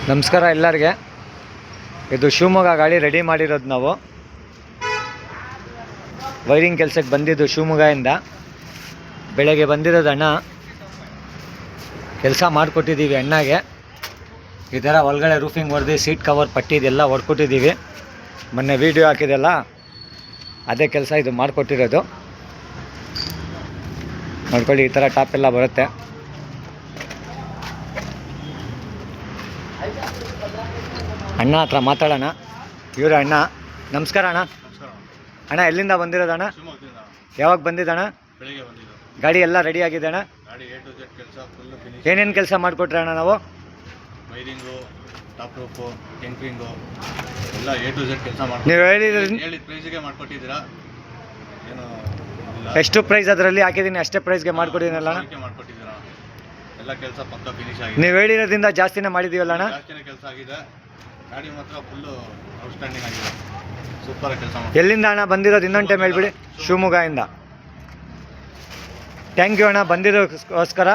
ನಮಸ್ಕಾರ ಎಲ್ಲರಿಗೆ. ಇದು ಶಿವಮೊಗ್ಗ ಗಾಡಿ ರೆಡಿ ಮಾಡಿರೋದು ನಾವು. ವೈರಿಂಗ್ ಕೆಲಸಕ್ಕೆ ಬಂದಿದ್ದು ಶಿವಮೊಗ್ಗದಿಂದ. ಬೆಳಗ್ಗೆ ಬಂದಿರೋದು ಅಣ್ಣ, ಕೆಲಸ ಮಾಡಿಕೊಟ್ಟಿದ್ದೀವಿ ಅಣ್ಣಗೆ. ಈ ಥರ ಒಳಗಡೆ ರೂಫಿಂಗ್ ಹೊಡೆದು ಸೀಟ್ ಕವರ್ ಪಟ್ಟಿ ಇದೆಲ್ಲ ಹೊಡ್ಕೊಟ್ಟಿದ್ದೀವಿ. ಮೊನ್ನೆ ವೀಡಿಯೋ ಹಾಕಿದೆಲ್ಲ ಅದೇ ಕೆಲಸ ಇದು ಮಾಡಿಕೊಟ್ಟಿರೋದು. ನೋಡ್ಕೊಳ್ಳಿ, ಈ ಥರ ಟಾಪ್ ಎಲ್ಲ ಬರುತ್ತೆ. ಅಣ್ಣ ಹತ್ರ ಮಾತಾಡೋಣ. ಇವರು ಅಣ್ಣ. ನಮಸ್ಕಾರ ಅಣ್ಣ. ಅಣ್ಣ ಎಲ್ಲಿಂದ ಬಂದಿರೋದಣ್ಣ? ಯಾವಾಗ ಬಂದಿದ್ದಣ್ಣ? ಗಾಡಿ ಎಲ್ಲ ರೆಡಿ ಆಗಿದೆ ಅಣ್ಣ. ಏನೇನು ಕೆಲಸ ಮಾಡಿಕೊಟ್ರೆ ಅಣ್ಣ ನಾವು? ವೈರಿಂಗು, ಟಾಪ್ ರೂಫು, ಟೆಂಕ್ರಿಂಗು ಎಲ್ಲ A to Z ಕೆಲಸ ಮಾಡಿ ನೀವು ಹೇಳಿದ ಪ್ರೈಸಿಗೆ ಮಾಡಿಕೊಟ್ಟಿದ್ದೀರಾ. ಏನು ಎಷ್ಟು ಪ್ರೈಸ್ ಅದರಲ್ಲಿ ಹಾಕಿದ್ದೀನಿ ಅಷ್ಟೇ ಪ್ರೈಸ್ಗೆ ಮಾಡಿಕೊಟ್ಟಿದ್ದೀನಲ್ಲ ಅಣ್ಣ. ಮಾಡಿಕೊಟ್ಟಿದ್ದೀರಾ. ಎಲ್ಲ ಕೆಲಸ ಪಕ್ಕ ಫಿನಿಶ್ ಆಗಿದೆ. ನೀವು ಹೇಳಿರೋದ್ರಿಂದ ಜಾಸ್ತಿನೇ ಮಾಡಿದ್ದೀವಲ್ಲ ಅಣ್ಣ? ಜಾಸ್ತಿನೇ ಕೆಲಸ ಆಗಿದೆ. ಗಾಡಿ ಮಾತ್ರ ಫುಲ್ಲು ಔಟ್ಸ್ಟ್ಯಾಂಡಿಂಗ್ ಆಗಿದೆ. ಸೂಪರ್ ಕೆಲಸ ಮಾಡಿ. ಎಲ್ಲಿಂದ ಅಣ್ಣ ಬಂದಿರೋದು? ಇನ್ನೊಂದು ಟೈಮ್ ಹೇಳ್ಬಿಡಿ. ಶಿವಮೊಗ್ಗದಿಂದ. ಥ್ಯಾಂಕ್ ಯು ಅಣ್ಣ ಬಂದಿರೋಕ್ಕೋಸ್ಕರ.